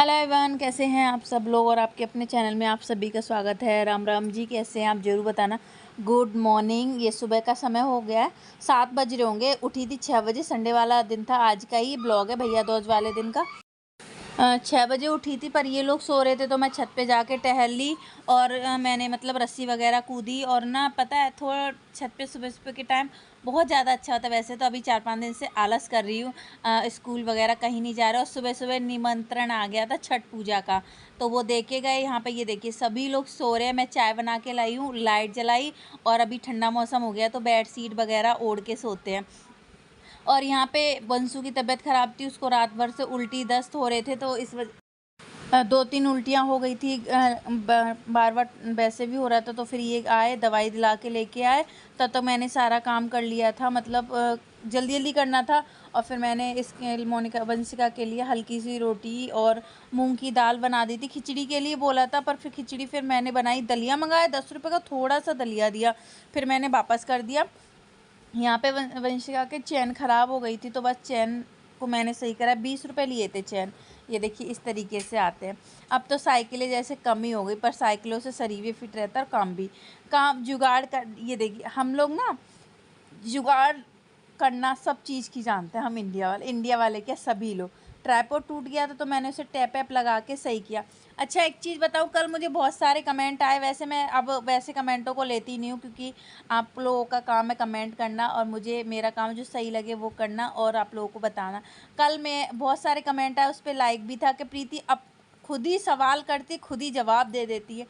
Hello everyone, कैसे हैं आप सब लोग। और आपके अपने चैनल में आप सभी का स्वागत है। राम राम जी, कैसे हैं आप ज़रूर बताना। Good morning. ये सुबह का समय हो गया है, 7 बज रहे होंगे। उठी थी 6 बजे, संडे वाला दिन था। आज का ही ब्लॉग है भैया दूज वाले दिन का। 6 बजे उठी थी, पर ये लोग सो रहे थे तो मैं छत पे जाके टहल ली। और मैंने मतलब रस्सी वगैरह कूदी। और ना पता है, थोड़ा छत पे सुबह सुबह के टाइम बहुत ज़्यादा अच्छा होता है। वैसे तो अभी 4-5 दिन से आलस कर रही हूँ, स्कूल वगैरह कहीं नहीं जा रहा। और सुबह सुबह निमंत्रण आ गया था छठ पूजा का, तो वो दे के गए। यहाँ पे ये देखिए सभी लोग सो रहे हैं। मैं चाय बना के लाई हूँ, लाइट जलाई, और अभी ठंडा मौसम हो गया तो बेड शीट वगैरह ओढ़ के सोते हैं। और यहाँ पे बंसू की तबीयत ख़राब थी, उसको रात भर से उल्टी दस्त हो रहे थे, तो इस वजह 2-3 उल्टियाँ हो गई थी। बार बार वैसे भी हो रहा था, तो फिर ये आए, दवाई दिला के लेके आए। तब तक मैंने सारा काम कर लिया था, मतलब जल्दी जल्दी करना था। और फिर मैंने इसके मोनिका वंशिका के लिए हल्की सी रोटी और मूंग की दाल बना दी थी। खिचड़ी के लिए बोला था, पर फिर मैंने बनाई। दलिया मंगाया, 10 रुपये का थोड़ा सा दलिया दिया, फिर मैंने वापस कर दिया। यहाँ पे वंशिका के चैन ख़राब हो गई थी, तो बस चैन को मैंने सही करा। 20 रुपये लिए थे चैन। ये देखिए इस तरीके से आते हैं। अब तो साइकिलें जैसे कम ही हो गई, पर साइकिलों से शरीर भी फिट रहता है और काम जुगाड़ कर। ये देखिए हम लोग ना जुगाड़ करना सब चीज़ की जानते हैं हम। इंडिया वाले क्या, सभी लोग। ट्राइपॉड टूट गया था तो मैंने उसे टैप ऐप लगा के सही किया। अच्छा, एक चीज़ बताऊँ, कल मुझे बहुत सारे कमेंट आए। वैसे मैं अब वैसे कमेंटों को लेती नहीं हूँ, क्योंकि आप लोगों का काम है कमेंट करना, और मुझे मेरा काम जो सही लगे वो करना और आप लोगों को बताना। कल मैं बहुत सारे कमेंट आए, उस पर लाइक भी था कि प्रीति अब खुद ही सवाल करती, खुद ही जवाब दे देती है।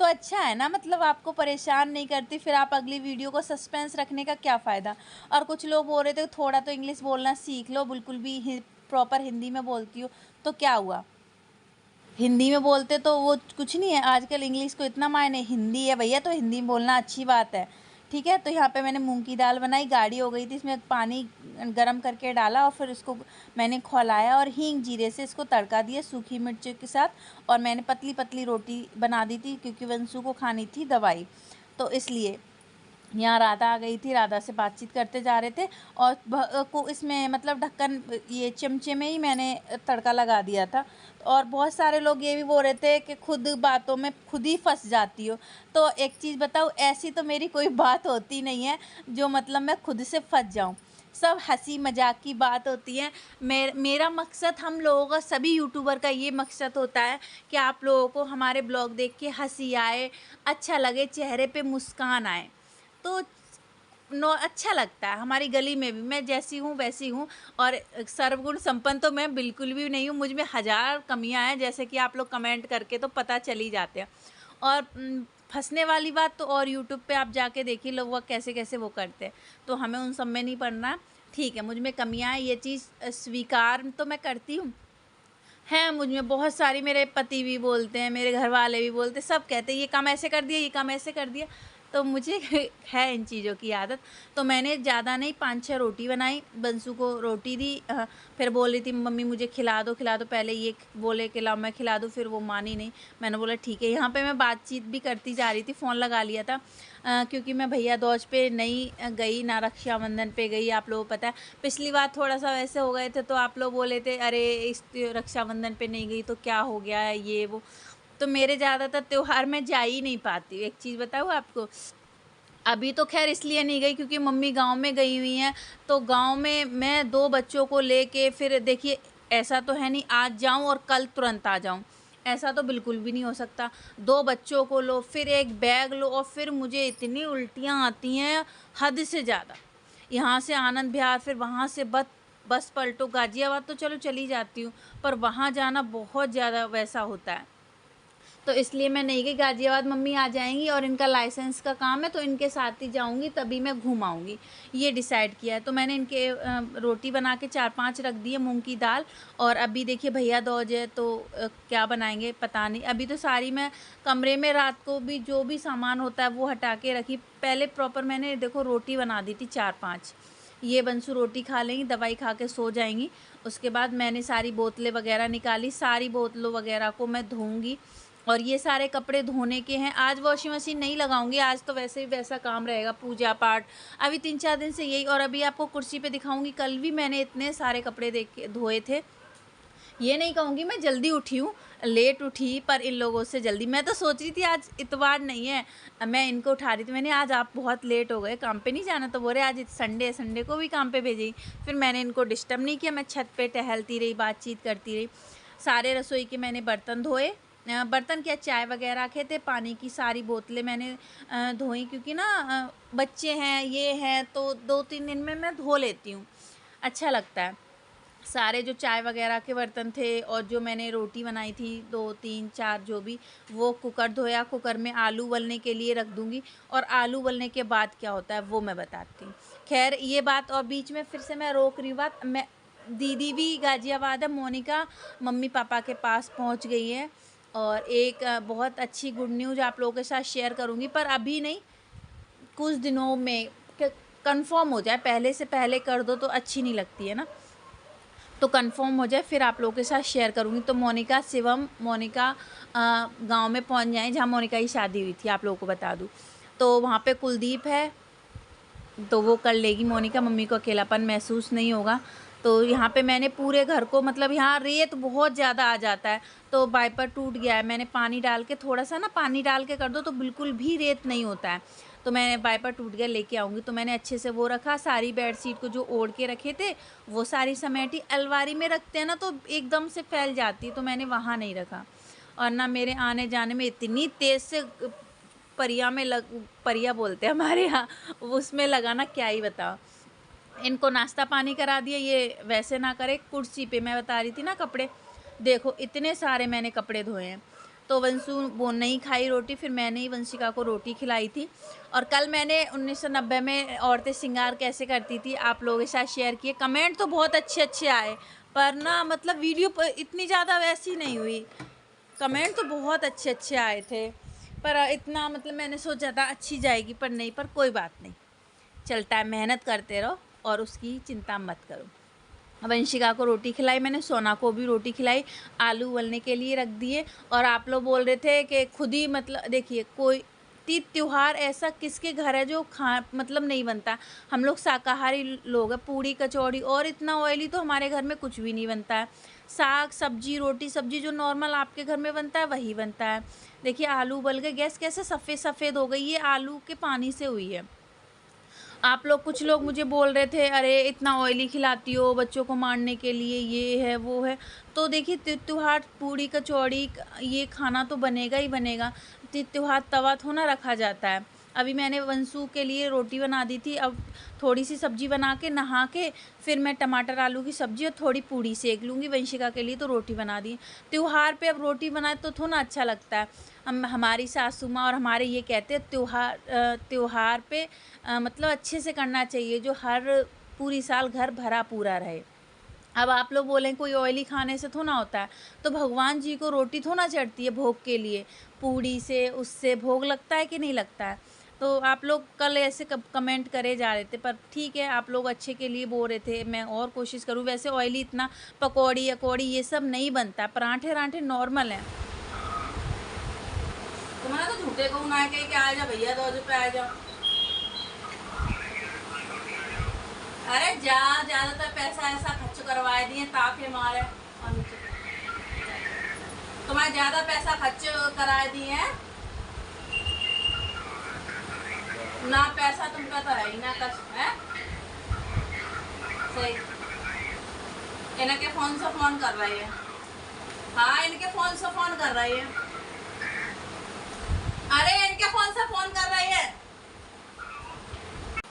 तो अच्छा है ना, मतलब आपको परेशान नहीं करती, फिर आप अगली वीडियो को सस्पेंस रखने का क्या फ़ायदा। और कुछ लोग बोल रहे थे थोड़ा तो इंग्लिश बोलना सीख लो, बिल्कुल भी प्रॉपर हिंदी में बोलती हो। तो क्या हुआ, हिंदी में बोलते तो वो कुछ नहीं है। आजकल इंग्लिश को इतना मायने, हिंदी है भैया तो हिंदी में बोलना अच्छी बात है। ठीक है, तो यहाँ पे मैंने मूंग की दाल बनाई, गाढ़ी हो गई थी, इसमें पानी गरम करके डाला और फिर इसको मैंने खौलाया और हींग जीरे से इसको तड़का दिया सूखी मिर्च के साथ। और मैंने पतली पतली रोटी बना दी थी, क्योंकि वंशु को खानी थी दवाई, तो इसलिए। यहाँ राधा आ गई थी, राधा से बातचीत करते जा रहे थे। और को इसमें मतलब ढक्कन, ये चमचे में ही मैंने तड़का लगा दिया था। और बहुत सारे लोग ये भी बोल रहे थे कि खुद बातों में खुद ही फंस जाती हो। तो एक चीज़ बताऊँ, ऐसी तो मेरी कोई बात होती नहीं है जो मतलब मैं खुद से फंस जाऊँ। सब हंसी मजाक की बात होती है। मेरा मकसद, हम लोगों का, सभी यूट्यूबर का ये मकसद होता है कि आप लोगों को हमारे ब्लॉग देख के हंसी आए, अच्छा लगे, चेहरे पे मुस्कान आए। तो अच्छा लगता है। हमारी गली में भी मैं जैसी हूँ वैसी हूँ। और सर्वगुण संपन्न तो मैं बिल्कुल भी नहीं हूँ, मुझ में हज़ार कमियां हैं, जैसे कि आप लोग कमेंट करके तो पता चल ही जाते हैं। और फंसने वाली बात तो, और यूट्यूब पे आप जाके देखिए लोग वो कैसे कैसे वो करते हैं। तो हमें उन सब में नहीं पड़ना। ठीक है, मुझ में कमियां हैं, ये चीज़ स्वीकार तो मैं करती हूँ। हैं मुझ में बहुत सारी, मेरे पति भी बोलते हैं, मेरे घर वाले भी बोलते हैं, सब कहते हैं ये काम ऐसे कर दिया, ये काम ऐसे कर दिया। तो मुझे है इन चीज़ों की आदत। तो मैंने ज़्यादा नहीं, 5-6 रोटी बनाई, बंसू को रोटी दी। फिर बोल रही थी मम्मी मुझे खिला दो खिला दो, पहले ये बोले कि लाओ मैं खिला दूँ, फिर वो मानी नहीं। मैंने बोला ठीक है। यहाँ पे मैं बातचीत भी करती जा रही थी, फ़ोन लगा लिया था, क्योंकि मैं भैया दूज पे नहीं गई, ना रक्षाबंधन पे गई। आप लोगों को पता है पिछली बार थोड़ा सा वैसे हो गए थे, तो आप लोग बोले थे अरे इस रक्षाबंधन पे नहीं गई तो क्या हो गया है, ये वो। तो मेरे ज़्यादातर त्योहार में जा ही नहीं पाती। एक चीज़ बताऊँ आपको, अभी तो खैर इसलिए नहीं गई क्योंकि मम्मी गांव में गई हुई हैं। तो गांव में मैं 2 बच्चों को लेके, फिर देखिए ऐसा तो है नहीं आज जाऊं और कल तुरंत आ जाऊं, ऐसा तो बिल्कुल भी नहीं हो सकता। 2 बच्चों को लो, फिर एक बैग लो, और फिर मुझे इतनी उल्टियां आती हैं हद से ज़्यादा। यहाँ से आनंद विहार, फिर वहाँ से बस पलटो, गाजियाबाद तो चलो चली जाती हूँ, पर वहाँ जाना बहुत ज़्यादा वैसा होता है। तो इसलिए मैं नहीं गई गाजियाबाद। मम्मी आ जाएंगी और इनका लाइसेंस का काम है, तो इनके साथ ही जाऊंगी, तभी मैं घूम आऊँगी, ये डिसाइड किया है। तो मैंने इनके रोटी बना के 4-5 रख दी है, मूंग की दाल। और अभी देखिए भैया दूज है, तो क्या बनाएंगे पता नहीं। अभी तो सारी मैं कमरे में रात को भी जो भी सामान होता है वो हटा के रखी। पहले प्रॉपर मैंने देखो रोटी बना दी थी 4-5, ये बंसु रोटी खा लेंगी, दवाई खा के सो जाएंगी। उसके बाद मैंने सारी बोतलें वगैरह निकाली, सारी बोतलों वगैरह को मैं धोऊंगी। और ये सारे कपड़े धोने के हैं। आज वॉशिंग मशीन नहीं लगाऊंगी, आज तो वैसे ही वैसा काम रहेगा, पूजा पाठ अभी 3-4 दिन से यही। और अभी आपको कुर्सी पे दिखाऊंगी, कल भी मैंने इतने सारे कपड़े देख के धोए थे ये नहीं कहूँगी मैं जल्दी उठी हूँ, लेट उठी पर इन लोगों से जल्दी। मैं तो सोच रही थी आज इतवार नहीं है, मैं इनको उठा रही थी। मैंने आज आप बहुत लेट हो गए, काम पे नहीं जाना? तो बोल रहे आज संडे है, संडे को भी काम पे भेजेगी। फिर मैंने इनको डिस्टर्ब नहीं किया, मैं छत पे टहलती रही, बातचीत करती रही। सारे रसोई के मैंने बर्तन धोए, बर्तन क्या चाय वगैरह रखे थे, पानी की सारी बोतलें मैंने धोई, क्योंकि ना बच्चे हैं ये हैं तो 2-3 दिन में मैं धो लेती हूँ, अच्छा लगता है। सारे जो चाय वगैरह के बर्तन थे और जो मैंने रोटी बनाई थी 2-3-4 जो भी, वो कुकर धोया। कुकर में आलू उबलने के लिए रख दूँगी और आलू उबलने के बाद क्या होता है वो मैं बताती हूँ। खैर ये बात, और बीच में फिर से मैं रोक रही हूँ बात। मैं दीदी भी गाज़ियाबाद है, मोनिका मम्मी पापा के पास पहुँच गई है। और एक बहुत अच्छी गुड न्यूज़ आप लोगों के साथ शेयर करूँगी, पर अभी नहीं, कुछ दिनों में कन्फर्म हो जाए। पहले से पहले कर दो तो अच्छी नहीं लगती है ना, तो कंफर्म हो जाए फिर आप लोगों के साथ शेयर करूँगी। तो मोनिका शिवम मोनिका गांव में पहुंच जाएँ जहां मोनिका की शादी हुई थी, आप लोगों को बता दूं। तो वहां पे कुलदीप है, तो वो कर लेगी मोनिका, मम्मी को अकेलापन महसूस नहीं होगा। तो यहाँ पे मैंने पूरे घर को, मतलब यहाँ रेत बहुत ज़्यादा आ जाता है, तो वाइपर टूट गया है। मैंने पानी डाल के, थोड़ा सा ना पानी डाल के कर दो तो बिल्कुल भी रेत नहीं होता है। तो मैं वाइपर टूट गया, लेके आऊँगी। तो मैंने अच्छे से वो रखा, सारी बेडशीट को जो ओढ़ के रखे थे वो सारी समेटी। अलमारी में रखते हैं ना तो एकदम से फैल जाती है, तो मैंने वहाँ नहीं रखा। और ना मेरे आने जाने में इतनी तेज़ से परिया में परिया बोलते हैं हमारे यहाँ, उसमें लगाना क्या ही बताओ। इनको नाश्ता पानी करा दिया, ये वैसे ना करे। कुर्सी पे मैं बता रही थी ना कपड़े, देखो इतने सारे मैंने कपड़े धोए हैं। तो वंशु वो नहीं खाई रोटी, फिर मैंने ही वंशिका को रोटी खिलाई थी। और कल मैंने 1990 में औरतें श्रृंगार कैसे करती थी आप लोगों के साथ शेयर किए। कमेंट तो बहुत अच्छे अच्छे आए, पर ना मतलब वीडियो पर इतनी ज़्यादा वैसी नहीं हुई। कमेंट तो बहुत अच्छे अच्छे आए थे, पर इतना मतलब मैंने सोचा था अच्छी जाएगी, पर नहीं। पर कोई बात नहीं, चलता है, मेहनत करते रहो और उसकी चिंता मत करो। वंशिका को रोटी खिलाई मैंने, सोना को भी रोटी खिलाई, आलू उबलने के लिए रख दिए। और आप लोग बोल रहे थे कि खुद ही, मतलब देखिए कोई तीज त्यौहार ऐसा किसके घर है जो मतलब नहीं बनता। हम लोग शाकाहारी लोग हैं। पूड़ी कचौड़ी और इतना ऑयली तो हमारे घर में कुछ भी नहीं बनता है। साग सब्जी रोटी सब्जी जो नॉर्मल आपके घर में बनता है वही बनता है। देखिए आलू उबल गए, गैस कैसे सफ़ेद सफ़ेद हो गई, ये आलू के पानी से हुई है। आप लोग, कुछ लोग मुझे बोल रहे थे अरे इतना ऑयली खिलाती हो बच्चों को मारने के लिए, ये है वो है। तो देखिए त्योहार पूड़ी कचौड़ी ये खाना तो बनेगा ही बनेगा। त्योहार तवा थोड़ा रखा जाता है। अभी मैंने वंशु के लिए रोटी बना दी थी, अब थोड़ी सी सब्जी बना के नहा के फिर मैं टमाटर आलू की सब्जी और थोड़ी पूड़ी सेक लूँगी। वंशिका के लिए तो रोटी बना दी। त्योहार पे अब रोटी बनाए तो थोड़ा अच्छा लगता है। हमारी सासू माँ और हमारे ये कहते हैं त्योहार पे मतलब अच्छे से करना चाहिए, जो हर पूरी साल घर भरा पूरा रहे। अब आप लोग बोलें कोई ऑयली खाने से थोड़ा होता है, तो भगवान जी को रोटी थोड़ा चढ़ती है भोग के लिए, पूड़ी से उससे भोग लगता है कि नहीं लगता है। तो आप लोग कल ऐसे कमेंट करे जा रहे थे, पर ठीक है आप लोग अच्छे के लिए बोल रहे थे, मैं और कोशिश करूँ। वैसे ऑयली इतना पकौड़ी अकौड़ी ये सब नहीं बनता, पराठे वराठे नॉर्मल हैं। तुम्हारा तो झूठे को ना कहीं के आ जा भैया, 2 पे आ जाओ। अरे ज्यादातर पैसा ऐसा खर्च करवाए दिए ताकि मारे, तुम्हें ज्यादा पैसा खर्च कराए दिए हैं ना, पैसा तुमका तो है ही ना, कष्ट है सही। इनके फोन से फोन कर रही है, हाँ इनके फोन से फोन कर रही है, अरे इनके फोन से फोन कर रही है।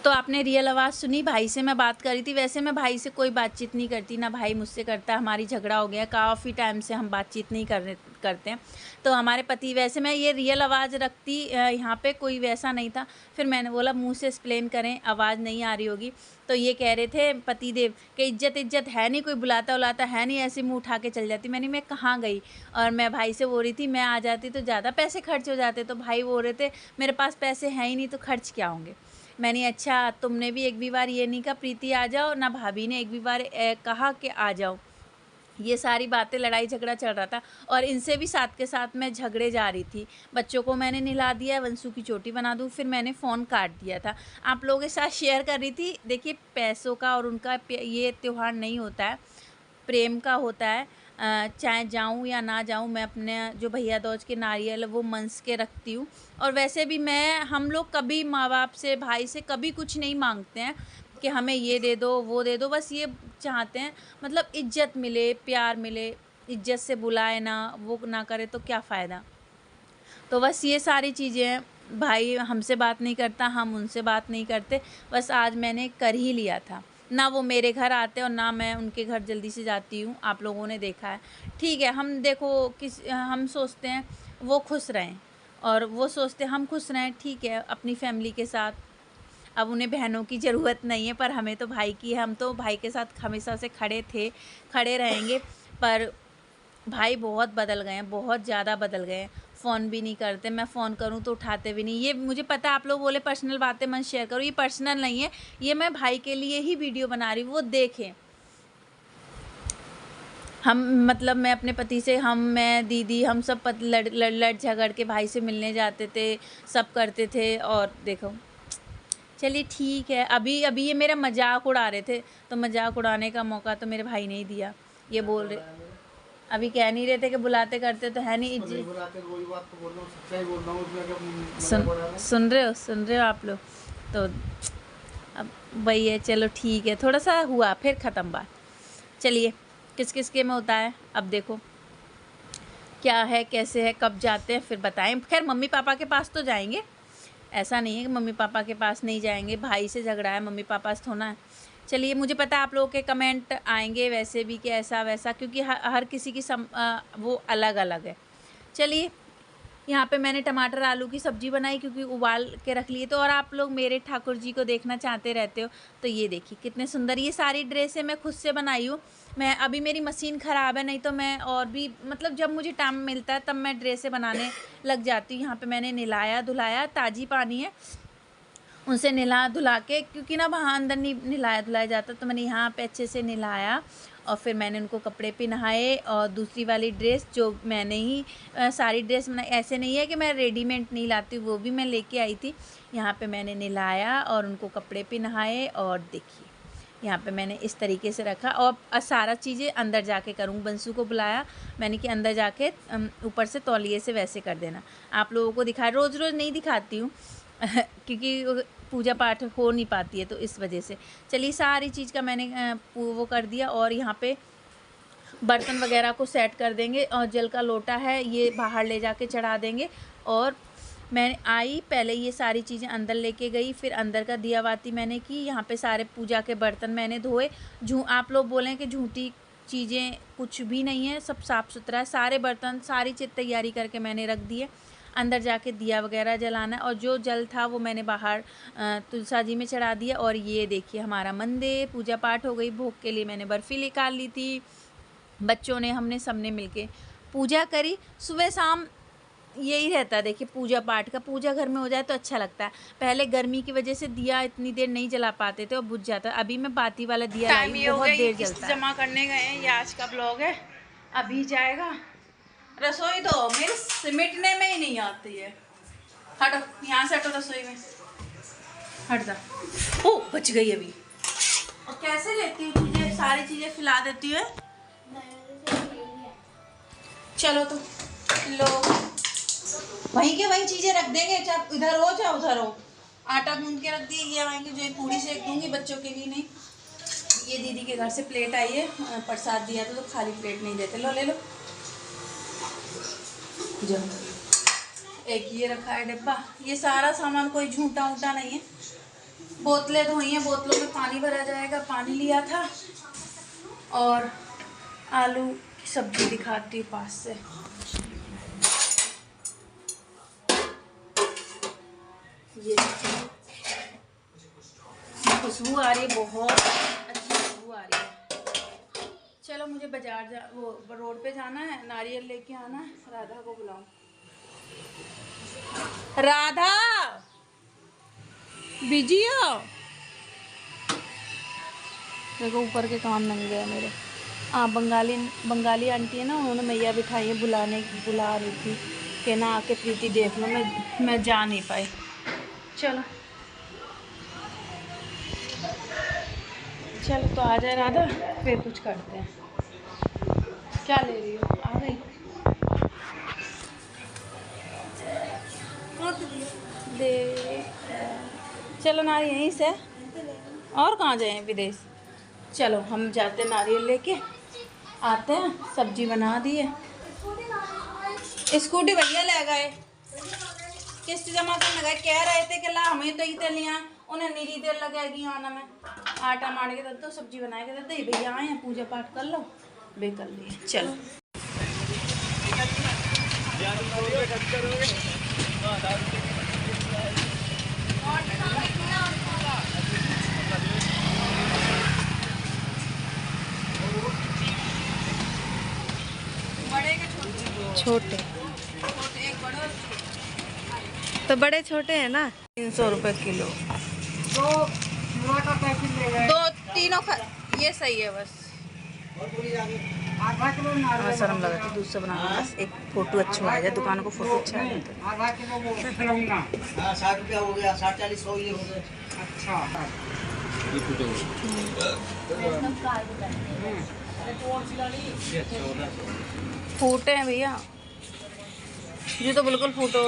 तो आपने रियल आवाज़ सुनी, भाई से मैं बात करी थी। वैसे मैं भाई से कोई बातचीत नहीं करती, ना भाई मुझसे करता, हमारी झगड़ा हो गया, काफ़ी टाइम से हम बातचीत नहीं करते हैं। तो हमारे पति, वैसे मैं ये रियल आवाज़ रखती, यहाँ पे कोई वैसा नहीं था। फिर मैंने बोला मुंह से एक्सप्लेन करें, आवाज़ नहीं आ रही होगी। तो ये कह रहे थे पति देव कि इज्जत है नहीं, कोई बुलाता उलाता है नहीं, ऐसे मुँह उठा के चल जाती। मैं कहाँ गई, और मैं भाई से बोल रही थी मैं आ जाती तो ज़्यादा पैसे खर्च हो जाते। तो भाई बोल रहे थे मेरे पास पैसे हैं ही नहीं तो खर्च क्या होंगे। मैंने अच्छा तुमने भी एक भी बार ये नहीं कहा प्रीति आ जाओ, ना भाभी ने एक भी बार कहा कि आ जाओ। ये सारी बातें, लड़ाई झगड़ा चल रहा था और इनसे भी साथ के साथ मैं झगड़े जा रही थी। बच्चों को मैंने नहला दिया, वंशु की चोटी बना दूँ, फिर मैंने फ़ोन काट दिया था। आप लोगों के साथ शेयर कर रही थी। देखिए पैसों का और उनका ये त्यौहार नहीं होता है, प्रेम का होता है। चाहे जाऊँ या ना जाऊँ, मैं अपने जो भैया दूज के नारियल है वो मनस के रखती हूँ। और वैसे भी हम लोग कभी माँ बाप से, भाई से कभी कुछ नहीं मांगते हैं कि हमें ये दे दो वो दे दो, बस ये चाहते हैं मतलब इज्जत मिले, प्यार मिले, इज्जत से बुलाए ना, वो ना करे तो क्या फ़ायदा। तो बस ये सारी चीज़ें हैं। भाई हमसे बात नहीं करता, हम उनसे बात नहीं करते, बस आज मैंने कर ही लिया था। ना वो मेरे घर आते और ना मैं उनके घर जल्दी से जाती हूँ, आप लोगों ने देखा है। ठीक है, हम देखो हम सोचते हैं वो खुश रहें और वो सोचते हैं हम खुश रहें, ठीक है, अपनी फैमिली के साथ। अब उन्हें बहनों की ज़रूरत नहीं है, पर हमें तो भाई की है, हम तो भाई के साथ हमेशा से खड़े थे, खड़े रहेंगे। पर भाई बहुत बदल गए हैं, बहुत ज़्यादा बदल गए हैं। फ़ोन भी नहीं करते, मैं फ़ोन करूँ तो उठाते भी नहीं। ये मुझे पता है आप लोग बोले पर्सनल बातें मत शेयर करो, ये पर्सनल नहीं है, ये मैं भाई के लिए ही वीडियो बना रही हूँ, वो देखें। हम मतलब मैं अपने पति से, मैं दीदी, हम सब लड़ झगड़ के भाई से मिलने जाते थे, सब करते थे। और देखो चलिए ठीक है, अभी अभी ये मेरा मजाक उड़ा रहे थे, तो मजाक उड़ाने का मौका तो मेरे भाई ने ही दिया। ये बोल रहे, अभी कह नहीं रहे थे कि बुलाते करते तो है नहीं। सुन रहे हो आप लोग। तो अब वही है, चलो ठीक है, थोड़ा सा हुआ फिर ख़त्म बात। चलिए, किस किस के में होता है अब देखो क्या है, कैसे है, कब जाते हैं फिर बताएं। खैर मम्मी पापा के पास तो जाएंगे, ऐसा नहीं है कि मम्मी पापा के पास नहीं जाएंगे। भाई से झगड़ा है, मम्मी पापा से थोड़ा है। चलिए, मुझे पता है आप लोगों के कमेंट आएंगे वैसे भी कि ऐसा वैसा, क्योंकि हर किसी की वो अलग अलग है। चलिए, यहाँ पे मैंने टमाटर आलू की सब्ज़ी बनाई क्योंकि उबाल के रख लिए तो। और आप लोग मेरे ठाकुर जी को देखना चाहते रहते हो, तो ये देखिए कितने सुंदर, ये सारी ड्रेसें मैं खुद से बनाई हूँ। मैं अभी मेरी मशीन ख़राब है, नहीं तो मैं और भी मतलब जब मुझे टाइम मिलता है तब मैं ड्रेसें बनाने लग जाती हूँ। यहाँ पे मैंने नहलाया धुलाया, ताज़ी पानी है, उनसे नहला धुला के, क्योंकि ना वहाँ अंदर नहीं नहलाया धुलाया जाता, तो मैंने यहाँ पे अच्छे से नहलाया और फिर मैंने उनको कपड़े पहनाए। और दूसरी वाली ड्रेस जो मैंने ही सारी ड्रेस बनाई, ऐसे नहीं है कि मैं रेडीमेड नहीं लाती, वो भी मैं लेके आई थी। यहाँ पे मैंने नहलाया और उनको कपड़े पहनाए। और देखिए यहाँ पे मैंने इस तरीके से रखा और सारा चीज़ें अंदर जाके करूँ। बंसू को बुलाया मैंने कि अंदर जाके ऊपर से तौलिए से वैसे कर देना। आप लोगों को दिखा, रोज़ रोज़ नहीं दिखाती हूँ क्योंकि पूजा पाठ हो नहीं पाती है, तो इस वजह से। चलिए, सारी चीज़ का मैंने वो कर दिया। और यहाँ पे बर्तन वगैरह को सेट कर देंगे और जल का लोटा है ये बाहर ले जाके चढ़ा देंगे। और मैं आई पहले ये सारी चीज़ें अंदर लेके गई, फिर अंदर का दिया बाती मैंने की। यहाँ पे सारे पूजा के बर्तन मैंने धोए। आप लोग बोलें कि झूठी चीज़ें कुछ भी नहीं है, सब साफ़ सुथरा है। सारे बर्तन सारी चीज़ तैयारी करके मैंने रख दिए। अंदर जाके दिया वगैरह जलाना, और जो जल था वो मैंने बाहर तुलसा जी में चढ़ा दिया। और ये देखिए हमारा मंदिर, पूजा पाठ हो गई। भोग के लिए मैंने बर्फ़ी निकाल ली थी, बच्चों ने, हमने सबने मिलके पूजा करी। सुबह शाम यही रहता है, देखिए पूजा पाठ का, पूजा घर में हो जाए तो अच्छा लगता है। पहले गर्मी की वजह से दिया इतनी देर नहीं जला पाते थे और बुझ जाता। अभी मैं बाती वाला दिया लाई, बहुत देर जलता है। जमा करने गए हैं, ये आज का ब्लॉग है, अभी जाएगा। रसोई तो मेरे सिमटने में ही नहीं आती है। हटो यहाँ से, हटो रसोई में, हट जा। ओ बच गई अभी। और कैसे लेती हूँ चीज़ें, सारी चीज़ें फैला देती है। चलो तो लो, वहीं के वहीं चीज़ें रख देंगे, चाहे इधर हो चाहे उधर हो। आटा गूंद के रख दिए, ये आएंगे जो पूरी सेक दूंगी, बच्चों के लिए नहीं। ये दीदी के घर से प्लेट आई है, प्रसाद दिया था तो खाली प्लेट नहीं देते। लो ले लो, जो एक ये रखा है डिब्बा, ये सारा सामान कोई झूठा ऊँटा नहीं है। बोतलें धोई हैं, बोतलों में पानी भरा जाएगा, पानी लिया था। और आलू की सब्जी दिखाती हूँ पास से। ये खुशबू आ रही है, बहुत अच्छी खुशबू आ रही है। चलो मुझे बाजार वो रोड पे जाना है, नारियल लेके आना है। राधा को बुलाऊं, राधा बिजी हो? देखो ऊपर के काम नंगे हैं मेरे। बंगाली आंटी है ना, उन्होंने मैया बिठाई है, बुला रही थी कि ना आके प्रीति देख लो। मैं जा नहीं पाई। चलो चलो, तो आ जाए राधा, फिर कुछ करते हैं। क्या ले रही हो? आ गई दे। चलो नारियल यहीं से, और कहाँ जाए विदेश। चलो हम जाते नारियल लेके आते हैं। सब्जी बना दी है। स्कूटी भैया ले गए, किस्त जमा करने गए। कह रहे थे कि ला हमें तो ही लिया, उन्हें नीरी देर लगेगी आना में। आटा मार के दे दो, सब्जी बना के दे दो। भैया आए हैं, पूजा पाठ कर लो, बे कर लिए। चलो छोटे तो बड़े छोटे हैं ना। 300 रुपये किलो। दो तीनों ये सही है बस। हमें शर्म लगा था दूध से बनाना, बस एक फोटो अच्छा आ जाए, दुकान को फोटो अच्छा आ जाए। 60 रुपया हो गया, 60-40 हो गए। अच्छा फूटे हैं भैया, ये तो बिल्कुल फूटो।